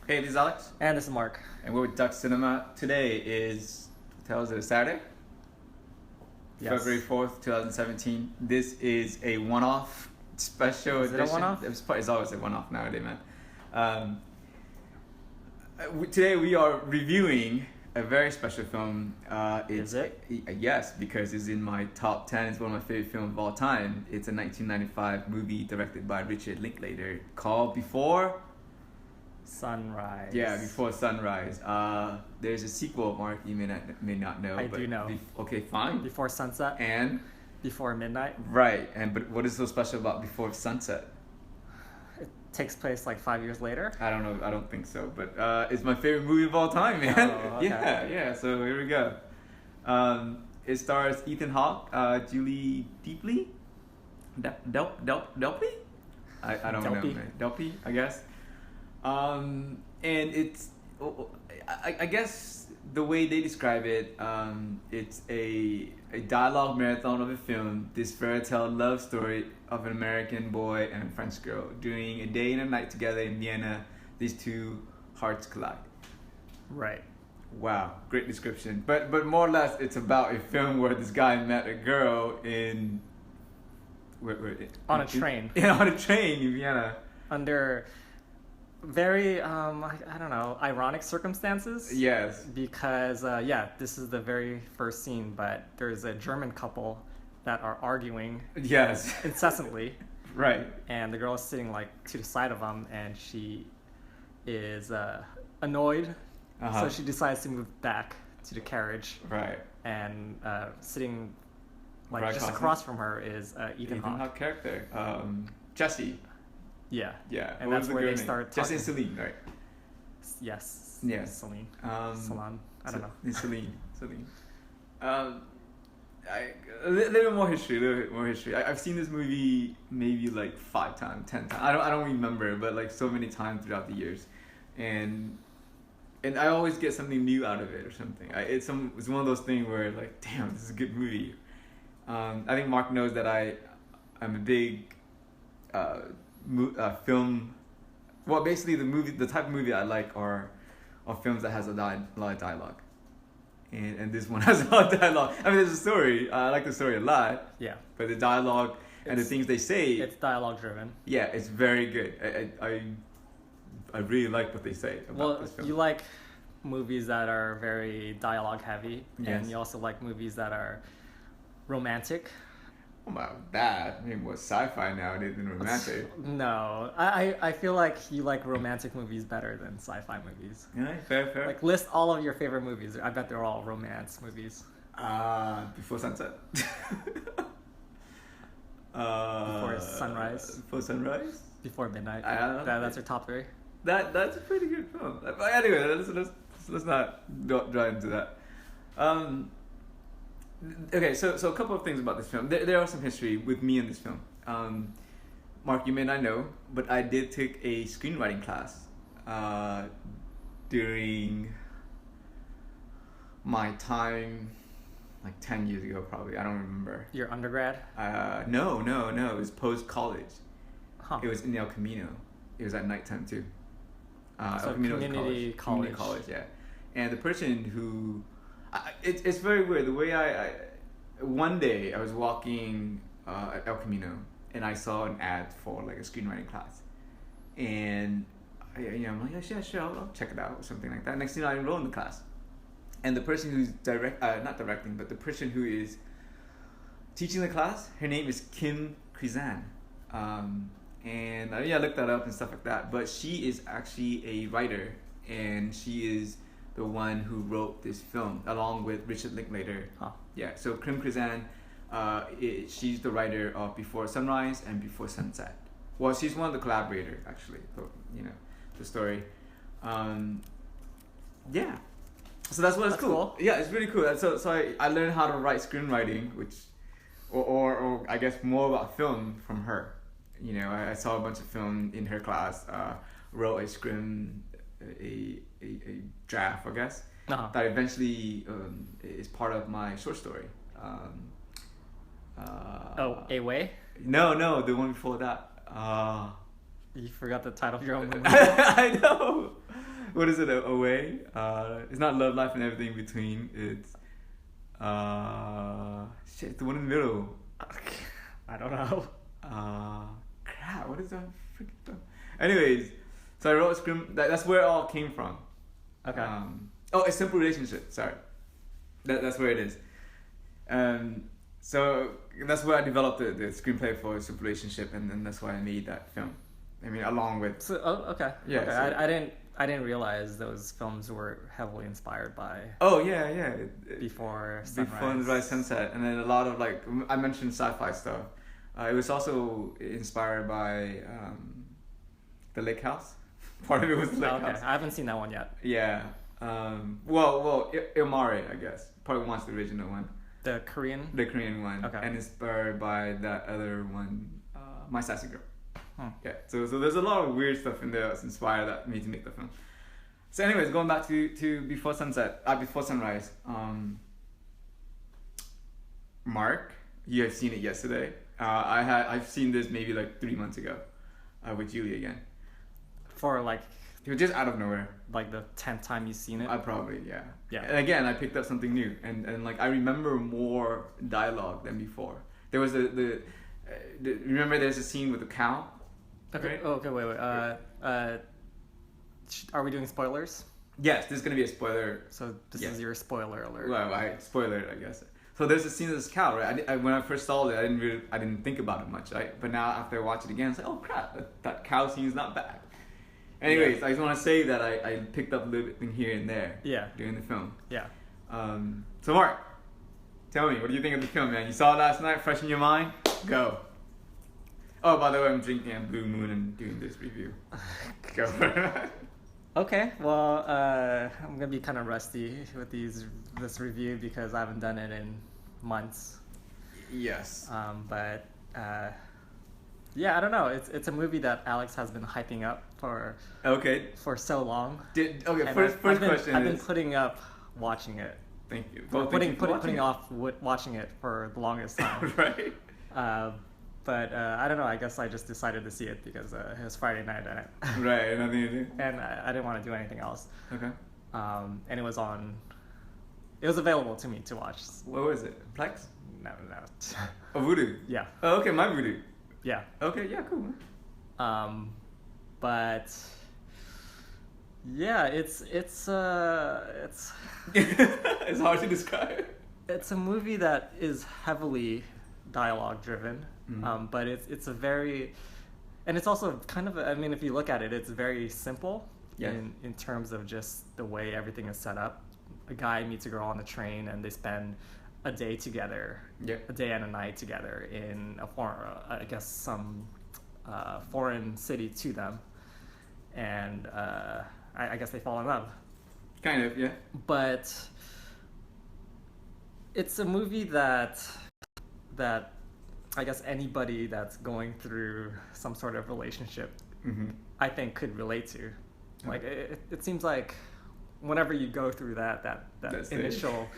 Hey, this is Alex, And this is Mark. and we're with Duck Cinema. Today is, tell us it, Saturday? Yes. February 4th, 2017. This is a one-off special Is it a edition. one-off? It's always a one-off nowadays, man. Today we are reviewing a very special film. Is it? Yes, because it's in my top 10. It's one of my favorite films of all time. It's a 1995 movie directed by Richard Linklater called Before Sunrise. Yeah, Before Sunrise. There's a sequel, Mark. You may not know. I do know. Okay, fine. Before Sunset. And Before Midnight. right, but what is so special about Before Sunset? It takes place like 5 years later. I don't know. I don't think so. But it's my favorite movie of all time, man. Oh, okay. Yeah. So here we go. It stars Ethan Hawke, Julie Delpy. Delpy? I don't know, Delpy. man. Delpy, I guess. And it's, I guess the way they describe it, it's a dialogue marathon of a film, this fairy tale love story of an American boy and a French girl. During a day and a night together in Vienna, these two hearts collide. Right. Wow, great description. But more or less, it's about a film where this guy met a girl in... On a train. Yeah, on a train in Vienna. Under very, I don't know, ironic circumstances. Yes. Because, this is the very first scene, but there's a German couple that are arguing Yes. incessantly. Right. And the girl is sitting like to the side of them, and she is annoyed. Uh-huh. So she decides to move back to the carriage, Right. and sitting like Right just across from her is Ethan Hawke. Hawke character. Jesse. Yeah. Yeah. And What that's was the where girl they name? start Jesse and talking. Celine, right? Yes. Yes. Celine. Um, I don't know. It's Celine. A little bit more history. I've seen this movie maybe like 5 times, 10 times. I don't remember, but like so many times throughout the years, and I always get something new out of it or something. It's one of those things where like, damn, this is a good movie. I think Mark knows that I'm a big film. Well, basically the type of movie I like are films that has a lot of dialogue. And this one has a lot of dialogue. I mean, there's a story. I like the story a lot. Yeah. But the dialogue and the things they say. It's dialogue driven. Yeah, it's very good. I really like what they say about this film. You like movies that are very dialogue heavy, Yes. and you also like movies that are romantic. Oh my, that. I mean, what's sci-fi nowadays than romantic? No, I feel like you like romantic movies better than sci-fi movies. Yeah, fair. Like, list all of your favorite movies. I bet they're all romance movies. Before Sunset. Before Sunrise. Before Sunrise. Before Midnight. I don't know. That's your top 3. That's a pretty good film. But anyway, let's not drive into that. Okay, so a couple of things about this film. There are some history with me in this film. Mark, you may not know, but I did take a screenwriting class during my time, like 10 years ago, probably. I don't remember. Your undergrad? No. It was post-college. Huh. It was in El Camino. It was at nighttime, too. So El Camino was community Community college, yeah. And the person who... it's very weird. The way one day I was walking at El Camino and I saw an ad for like a screenwriting class, and I'm like, yeah, sure, I'll check it out or something like that. Next thing I enroll in the class, and the person who's not directing, but the person who is teaching the class, her name is Kim Krizan, and I looked that up and stuff like that. But she is actually a writer, and she is the one who wrote this film along with Richard Linklater. Huh. Yeah, so Kim Krizan, she's the writer of Before Sunrise and Before Sunset. Well, she's one of the collaborators, actually, the story. Yeah. So that's That's cool. Yeah, it's really cool. So I learned how to write screenwriting, which, or I guess more about film from her. I saw a bunch of film in her class, wrote a draft, I guess, that eventually is part of my short story. A Way? No, the one before that. You forgot the title of your own movie. I know. What is it? Away? It's not Love, Life, and Everything in Between. It's shit. The one in the middle. I don't know. Crap. What is that freaking film? Anyways, so I wrote a script. That's where it all came from. Okay. Oh, A Simple Relationship. Sorry. That's where it is. So that's where I developed the screenplay for A Simple Relationship, and then that's why I made that film. I mean, along with. So, okay. Yeah. Okay. So, I didn't realize those films were heavily inspired by. Oh yeah. Before Sunrise. Before Sunrise, Sunset, and then a lot of like I mentioned sci-fi stuff. It was also inspired by the Lake House. Part of it was the Lake House. I haven't seen that one yet. Yeah. Well, Ilmari, I guess. Probably one's the original one. The Korean one. Okay. And inspired by that other one, My Sassy Girl. Yeah. So there's a lot of weird stuff in there that's inspired me to make the film. So anyways, going back to Before Sunrise. Mark, you have seen it yesterday. I've seen this maybe like 3 months ago, with Julie again. For like. It was just out of nowhere. Like the 10th time you've seen it? Probably, yeah. Yeah. And again, I picked up something new, and like I remember more dialogue than before. There was remember there's a scene with the cow. Okay. Right? Oh, okay. Wait. Are we doing spoilers? Yes, this is gonna be a spoiler. So this is your spoiler alert. Well, spoiler, I guess. So there's a scene of this cow, right? When I first saw it, I didn't think about it much, right? But now after I watch it again, it's like, oh crap, that cow scene is not bad. Anyways, yeah. I just want to say that I picked up a little bit here and there. Yeah. During the film. Yeah. So Mark, tell me, what do you think of the film, man? You saw it last night, fresh in your mind? Go. Oh, by the way, I'm drinking a Blue Moon and doing this review. Go for it. Okay, well, I'm gonna be kind of rusty with this review because I haven't done it in months. Yes. But yeah, I don't know. It's a movie that Alex has been hyping up for so long. First question. I've been putting up watching it. Thank you. Putting off watching it for the longest time. Right. But I don't know. I guess I just decided to see it because it was Friday night and right, nothing to do. And I didn't want to do anything else. Okay. And it was available to me to watch. What was it? Plex? No. Oh, Voodoo. Yeah. Oh, okay, my Voodoo. Yeah. Okay, yeah, cool. But yeah, it's it's hard to describe. It's a movie that is heavily dialogue driven, but it's a very, and it's also kind of I mean, if you look at it, it's very simple in terms of just the way everything is set up. A guy meets a girl on the train, and they spend a day together, a day and a night together in a some foreign city to them, and I guess they fall in love. Kind of, yeah. But it's a movie that I guess anybody that's going through some sort of relationship, I think could relate to. Like it seems like whenever you go through that initial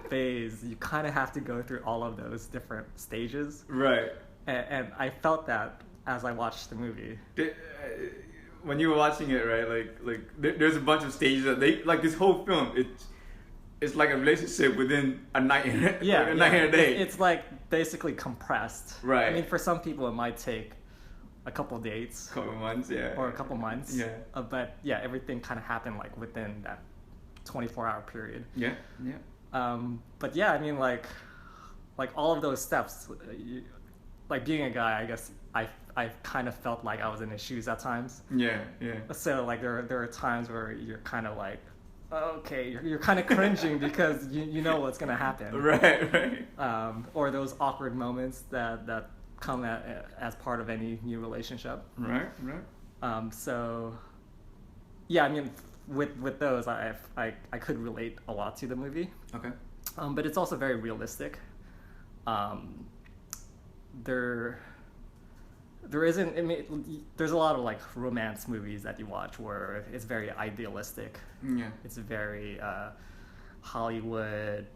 phase, you kind of have to go through all of those different stages. Right. And I felt that as I watched the movie. When you were watching it, right? Like there's a bunch of stages that they like. This whole film, it's like a relationship within a night and a night and a day. It's like basically compressed. Right. I mean, for some people, it might take a couple dates, couple months, or a couple months. Yeah. But yeah, everything kind of happened like within that 24-hour period. Yeah. But yeah, I mean, like all of those steps, like being a guy, I guess I kind of felt like I was in his shoes at times. Yeah. So like there are times where you're kind of like, okay, you're kind of cringing because you know what's gonna happen. Right. Or those awkward moments that come as part of any new relationship. Right. So yeah, I mean, with those, I could relate a lot to the movie. Okay. But it's also very realistic. There isn't. I mean, there's a lot of like romance movies that you watch where it's very idealistic. Yeah. It's very Hollywood.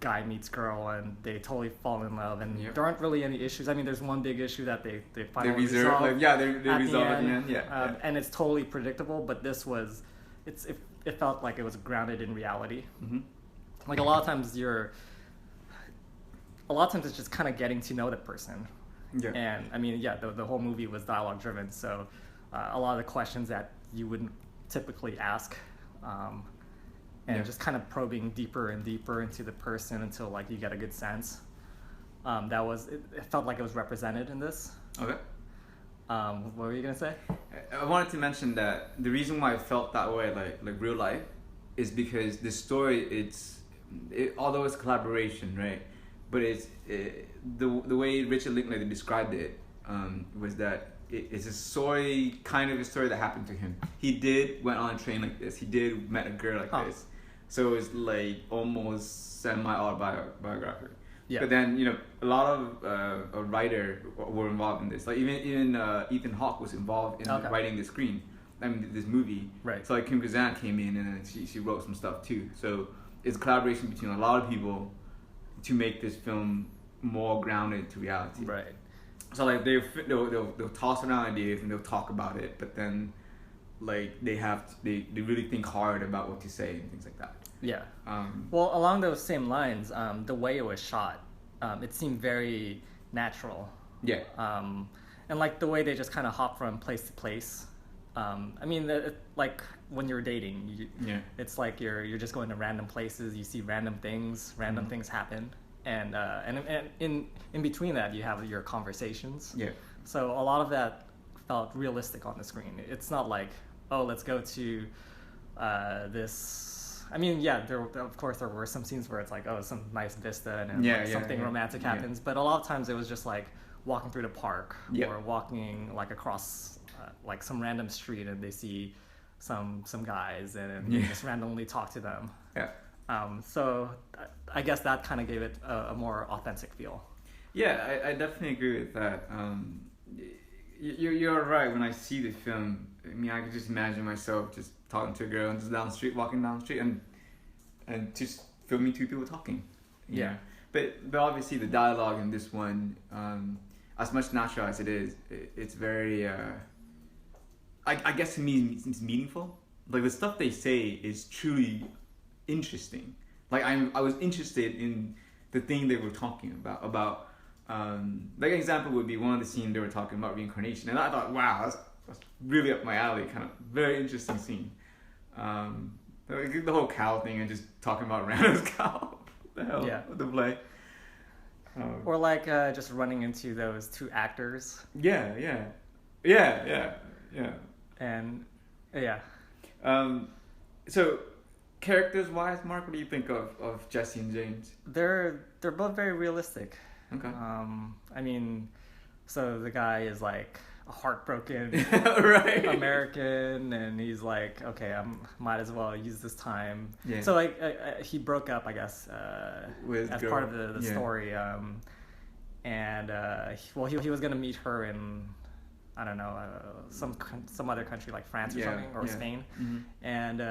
Guy meets girl and they totally fall in love, and there aren't really any issues. I mean, there's one big issue that they finally resolve. They resolve at the end. Yeah. And it's totally predictable. But this was it felt like it was grounded in reality. Mm-hmm. Like a lot of times it's just kind of getting to know the person. Yeah. And I mean, yeah, the whole movie was dialogue driven, so a lot of the questions that you wouldn't typically ask, and just kind of probing deeper and deeper into the person until like you get a good sense. It felt like it was represented in this. Okay. What were you gonna say? I wanted to mention that the reason why I felt that way, like real life, is because the story, although it's collaboration, right? But the way Richard Linklater described it was that it's a story, kind of a story that happened to him. He went on a train like this. He met a girl like this. So it's like almost semi-autobiographic. Yeah. But then, a lot of a writer were involved in this. Like even Ethan Hawke was involved in writing this movie. Right. So like Kim Kazan came in and then she wrote some stuff too. So it's a collaboration between a lot of people to make this film more grounded to reality. Right. So like they'll toss around ideas and they'll talk about it, but then like they really think hard about what to say and things like that. Yeah. Well, along those same lines, the way it was shot, it seemed very natural. Yeah. And like the way they just kind of hop from place to place. I mean, like when you're dating, it's like you're just going to random places. You see random things. Random things happen, and in between that, you have your conversations. Yeah. So a lot of that felt realistic on the screen. It's not like, oh, let's go to this. I mean, yeah, of course there were some scenes where it's like, oh, some nice vista and something romantic happens. But a lot of times it was just like walking through the park or walking like across like some random street and they see some guys and they just randomly talk to them. Yeah. So I guess that kind of gave it a more authentic feel. Yeah, I definitely agree with that. You're right. When I see the film, I mean, I could just imagine myself just talking to a girl and just walking down the street and just filming two people talking. Yeah. But obviously the dialogue in this one, as much natural as it is, it's very, I guess to me it's meaningful. Like the stuff they say is truly interesting. Like I was interested in the thing they were talking about. Like an example would be one of the scenes they were talking about reincarnation, and I thought, wow, that's really up my alley. Kind of very interesting scene. The whole cow thing and just talking about Randall's cow. What the hell? Yeah. The play. Or like just running into those two actors. Yeah. And yeah. So characters wise, Mark, what do you think of Jesse and James? They're both very realistic. Okay. I mean, so the guy is like a heartbroken right. American, and he's like, okay, I might as well use this time. Yeah. So like he broke up, I guess, with as part of the story. And he was gonna meet her in, I don't know, some other country like France or something, or Spain. Mm-hmm. And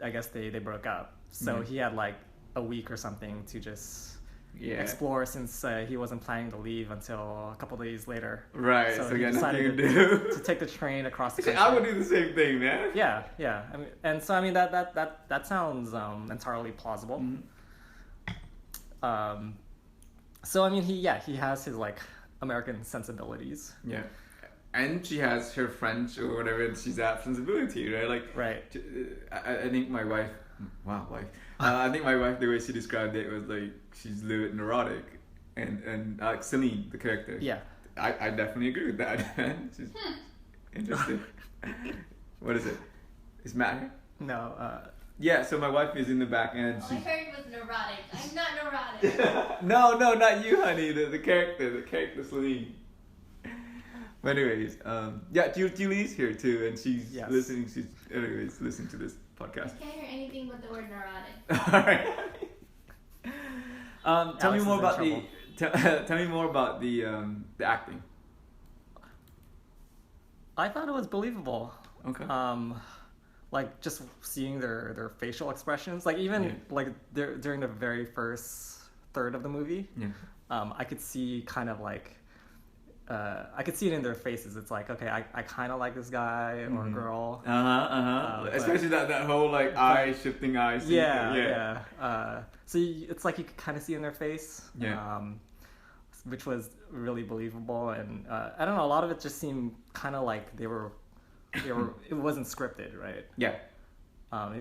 I guess they broke up. So he had like a week or something to just explore, since he wasn't planning to leave until a couple of days later. Right. So he decided to take the train across the country. I would do the same thing, man. Yeah. I mean, and so I mean that sounds entirely plausible. Mm-hmm. So I mean he has his like American sensibilities. Yeah. And she has her French or whatever she's at sensibility, right? Like, right. I think my wife. Wow, wife. I think my wife, the way she described it was like she's a little bit neurotic, and Celine, the character. Yeah. I definitely agree with that. She's interesting. What is it? Is Matt here? No. Yeah. So my wife is in the back end. All I heard was neurotic. I'm not neurotic. No, not you, honey. The character Celine. But anyways, Julie's here too, and she's listening. She's listening to this podcast. I can't hear anything but the word neurotic. All right. Tell me more about tell me more about the acting. I thought it was believable. Okay. Like just seeing their facial expressions, like even like during the very first third of the movie, I could see kind of like I could see it in their faces. It's like, okay, I kind of like this guy or girl. Especially that whole like eye shifting eye scene. Yeah. So it's like you could kind of see in their face. Yeah. Which was really believable, and I don't know. A lot of it just seemed kind of like they were. It wasn't scripted, right? Yeah.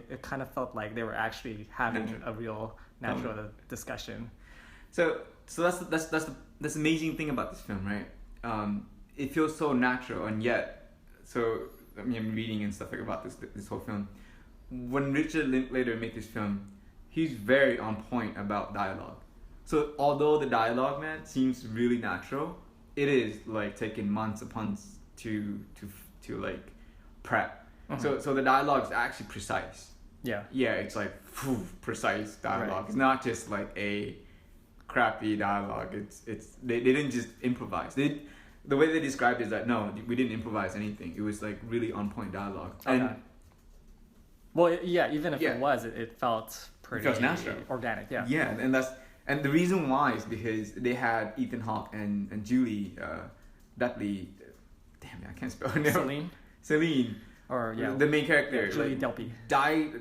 It kind of felt like they were actually having a real natural discussion. So that's the amazing thing about this film, right? It feels so natural, and yet, I mean, I'm reading and stuff like about this whole film. When Richard Linklater made this film, he's very on point about dialogue. So although the dialogue, man, seems really natural, it is like taking months upon months to like prep. Mm-hmm. So the dialogue is actually precise. Yeah. Yeah, it's like precise dialogue. Right. It's not just like a crappy dialogue. They didn't just improvise. The way they described it is that no, we didn't improvise anything. It was like really on point dialogue. Okay. And well, yeah, even if it was, it felt pretty natural, organic. Yeah. Yeah, and the reason why is because they had Ethan Hawke and Julie Dudley. Damn it, I can't spell her name. Celine. Or the main character. Julie Delpy. Died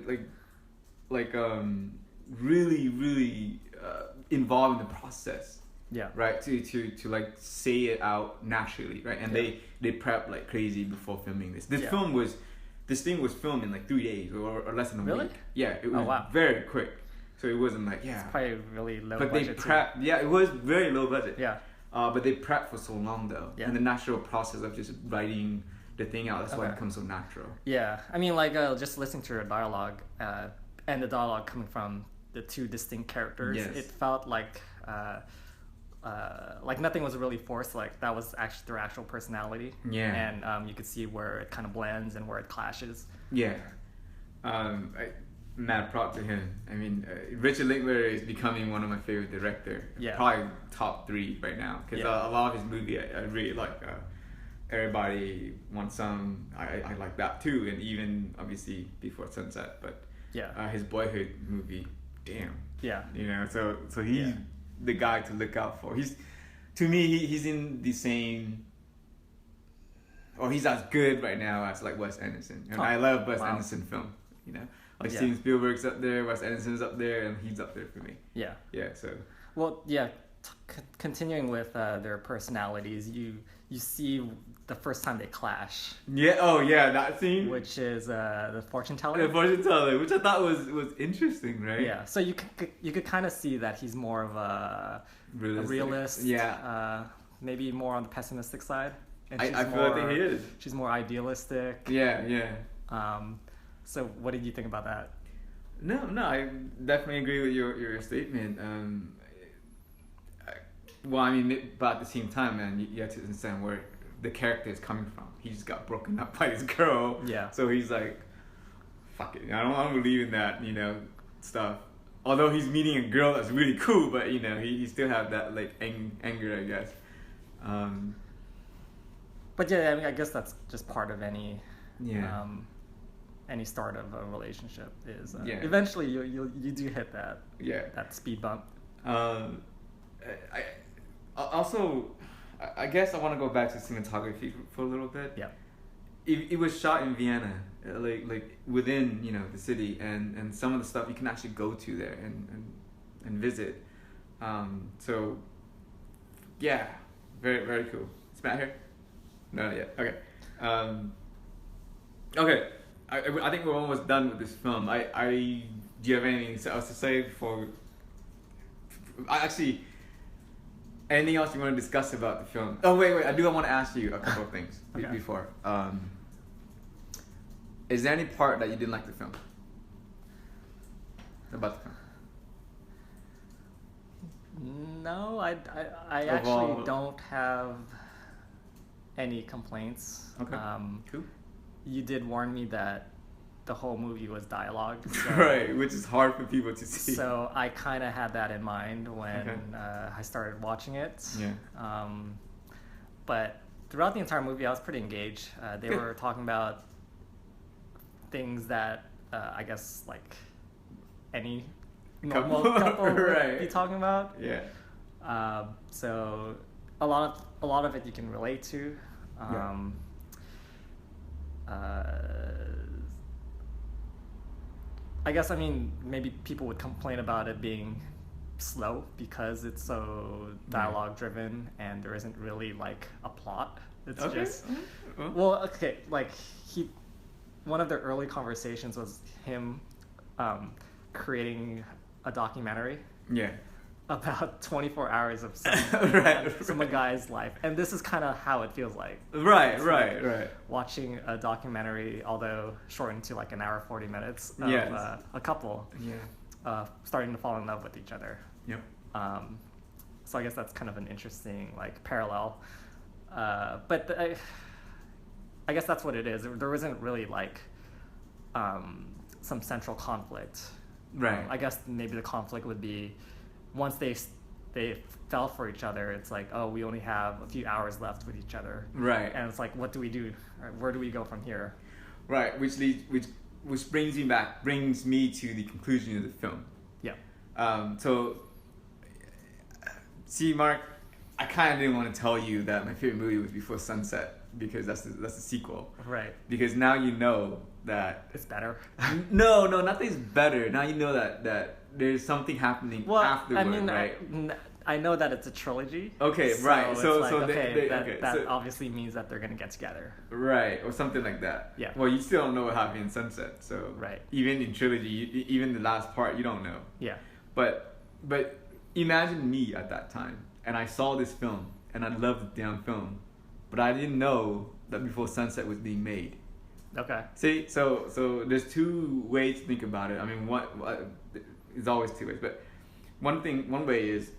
really involved in the process. Yeah. Right. To like say it out naturally, right? And they prepped like crazy before filming this. This thing was filmed in like 3 days or less than a week. Yeah, it was very quick. So it wasn't like It's probably really low budget. But they prepped. Yeah, it was very low budget. Yeah. But they prepped for so long though. Yeah. And the natural process of just writing the thing out, that's why it becomes so natural. Yeah. I mean, like just listening to your dialogue and the dialogue coming from the two distinct characters, it felt like nothing was really forced. Like that was actually their actual personality. Yeah. And you could see where it kind of blends and where it clashes. Yeah. Mad proud to him. I mean, Richard Linklater is becoming one of my favorite directors. Yeah. Probably top 3 right now. Because a lot of his movie I really like. Everybody Wants Some. I like that too. And even obviously Before Sunset. But his Boyhood movie, damn. Yeah. You know, so he's the guy to look out for. To me, he's in the same. Or he's as good right now as like Wes Anderson. And I love Wes Anderson film. You know. Like Steven Spielberg's up there, Wes Anderson's up there, and he's up there for me. Yeah. Yeah. So. Well, yeah. Continuing with their personalities, you see the first time they clash. Yeah. Oh, yeah. That scene. Which is the fortune teller. The fortune teller, which I thought was interesting, right? Yeah. So you could kind of see that he's more of a realist. Yeah. Maybe more on the pessimistic side. And I feel like he is. She's more idealistic. Yeah. Yeah. So what did you think about that? No, I definitely agree with your statement. But at the same time, man, you have to understand where the character is coming from. He just got broken up by his girl. Yeah. So he's like, fuck it, I don't believe in that, stuff. Although he's meeting a girl that's really cool, but he still have that like anger, I guess. But yeah, I guess that's just part of any. Yeah. Any start of a relationship is eventually you do hit that that speed bump. I guess I want to go back to cinematography for a little bit. Yeah, it was shot in Vienna, like within the city, and some of the stuff you can actually go to there and visit. So yeah, very very cool. Is Matt here? No, not yet. Okay. Okay. I think we're almost done with this film. Do you have anything else to say before? Actually, anything else you want to discuss about the film? Oh wait, I want to ask you a couple of things before. Is there any part that you didn't like the film? About the film? No, I actually don't have any complaints. Okay. Cool. You did warn me that the whole movie was dialogue. So, right, which is hard for people to see. So I kind of had that in mind when I started watching it. Yeah. But throughout the entire movie, I was pretty engaged. They were talking about things that I guess like any normal couple would be talking about. Yeah. So a lot of it you can relate to. I guess, I mean, maybe people would complain about it being slow because it's so dialogue driven and there isn't really like a plot. It's just well, okay, like one of the early conversations was him creating a documentary about 24 hours of some guy's life, and this is kind of how it feels like. Right. Watching a documentary, although shortened to like an hour 40 minutes of a couple starting to fall in love with each other. Yep. So I guess that's kind of an interesting like parallel. But I guess that's what it is. There wasn't really like some central conflict. Right. I guess maybe the conflict would be once they fell for each other, it's like, oh, we only have a few hours left with each other. Right. And it's like, what do we do? Where do we go from here? Right. Which brings me to the conclusion of the film. Yeah. So, see, Mark, I kind of didn't want to tell you that my favorite movie was Before Sunset because that's the sequel. Right. Because now you know that it's better. No, not that it's better. Now you know that there's something happening afterward, I mean, right? I know that it's a trilogy. Okay, so right. It's So, like, so that obviously means that they're gonna get together. Right, or something like that. Yeah. Well, you still don't know what happened in Sunset, so right. Even in trilogy, even the last part, you don't know. Yeah. But imagine me at that time, and I saw this film, and I loved the damn film, but I didn't know that Before Sunset was being made. Okay. See, so there's two ways to think about it. I mean, it's always two ways, but one way is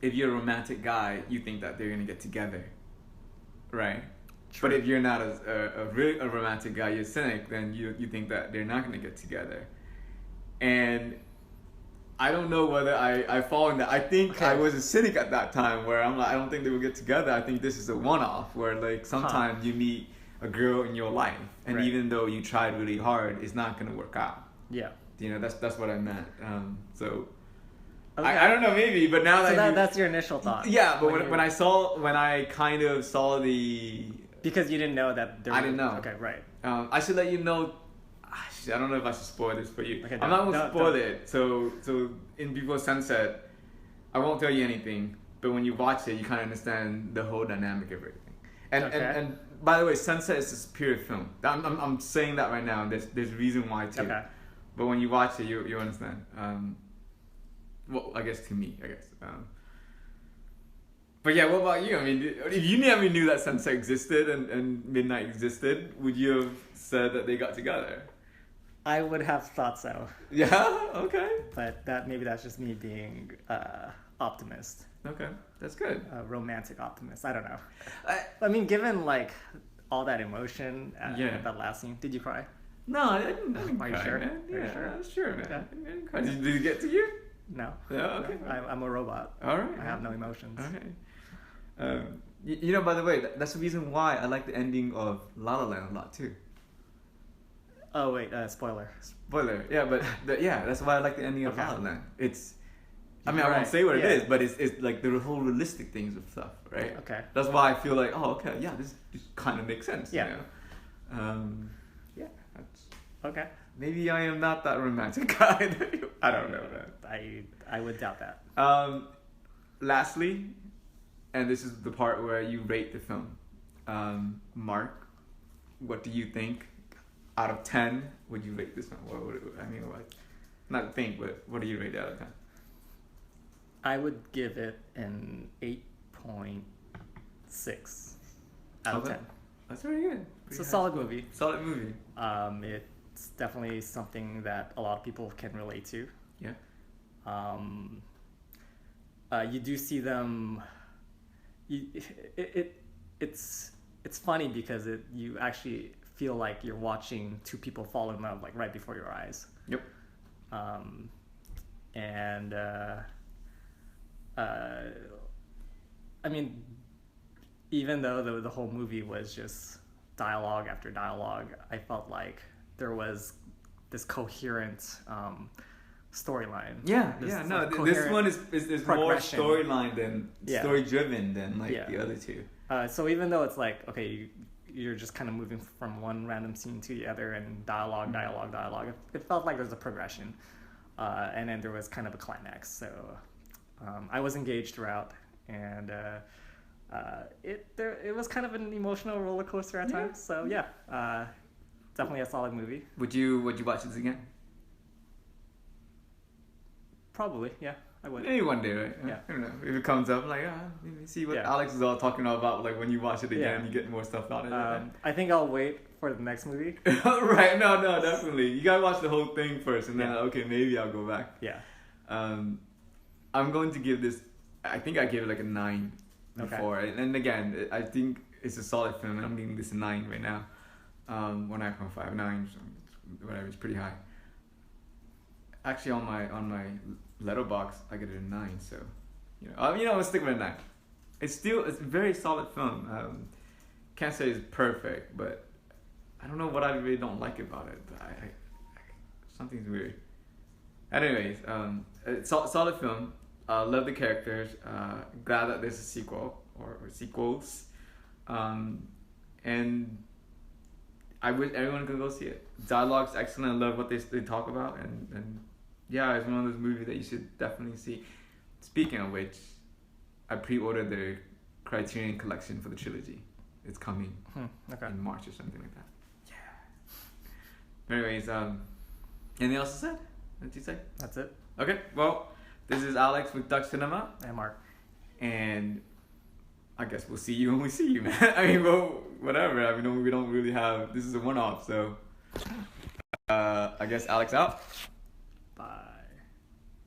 if you're a romantic guy, you think that they're gonna get together, right? True. But if you're not a romantic guy, you're a cynic, then you think that they're not gonna get together. And I don't know whether I fall in that. I think I was a cynic at that time where I'm like, I don't think they will get together. I think this is a one-off where like sometimes you meet a girl in your life, and even though you tried really hard, it's not gonna work out. Yeah. You know, that's what I meant. So okay. I don't know, maybe, but now that's your initial thought. Yeah, but when I kind of saw the because you didn't know that I didn't know. Okay, right. I should let you know. I don't know if I should spoil this for you. Okay, I'm not gonna spoil it. So in Before Sunset, I won't tell you anything. But when you watch it, you kind of understand the whole dynamic of everything. And by the way, Sunset is a superior film. I'm saying that right now. And there's reason why too. Okay. But when you watch it, you understand. Well, I guess to me, but yeah, what about you? I mean, if you never knew that Sunset existed and Midnight existed, would you have said that they got together? I would have thought so. Yeah. Okay. But maybe that's just me being optimist. Okay, that's good. A romantic optimist. I don't know. I mean, given like all that emotion at that last scene, did you cry? No, I didn't. Are you sure? Man. Are you sure? I was sure, man. Okay. I didn't cry. Did it get to you? No. Yeah. Okay. I'm a robot. All right. I have no emotions. Okay. You know, by the way, that's the reason why I like the ending of La La Land a lot too. Oh wait, spoiler. Spoiler. Yeah, but that's why I like the ending of La La Land. I won't say what it is, but it's like the whole realistic things of stuff, right? Okay. That's why I feel like, this kind of makes sense. Yeah. You know? Okay. Maybe I am not that romantic guy. I don't know, man. I would doubt that. Lastly, and this is the part where you rate the film. Mark, what do you think? Out of 10, would you rate this film? Not think, but what do you rate it out of 10? I would give it an 8.6 out of 10. That's very good. It's a solid movie. Solid movie. It's definitely something that a lot of people can relate to. Yeah. You do see them. It's funny because you actually feel like you're watching two people fall in love like right before your eyes. Yep. I mean, even though the whole movie was just dialogue after dialogue, I felt like there was this coherent storyline. Yeah, This yeah. is No, a this coherent one is more progression. storyline than Yeah. story driven than like Yeah. the other two. So even though it's like, okay, you're just kind of moving from one random scene to the other and dialogue, it felt like there was a progression. And then there was kind of a climax. So I was engaged throughout, and it was kind of an emotional roller coaster at times. So yeah, definitely a solid movie. Would you watch this again? Probably, yeah, I would. Maybe one day, right? Yeah. I don't know. If it comes up, like, let me see what Yeah. Alex is all talking about. Like when you watch it again, Yeah. you get more stuff out of it. I think I'll wait for the next movie. Right? No, definitely. You gotta watch the whole thing first, and then Yeah. okay, maybe I'll go back. Yeah. I'm going to give this. I think I gave it like a 9 before, and again, I think it's a solid film, and I'm giving this a 9 right now. 9.5, 9, so whatever. It's pretty high. Actually, on my letterbox, I get it a 9. So, I'll stick with a 9. It's a very solid film. Can't say it's perfect, but I don't know what I really don't like about it. But I something's weird. Anyways, it's a solid film. Love the characters. Glad that there's a sequel or sequels. And I wish everyone could go see it. Dialogue's excellent. I love what they talk about, and yeah, it's one of those movies that you should definitely see. Speaking of which, I pre-ordered the Criterion Collection for the trilogy. It's coming in March or something like that. Yeah. Anyways, anything else to say? What did you say? That's it. Okay, well, this is Alex with Dutch Cinema. And Mark. And I guess we'll see you when we see you, man. I mean, well, whatever. I mean, we don't really have... This is a one-off, so... I guess Alex out.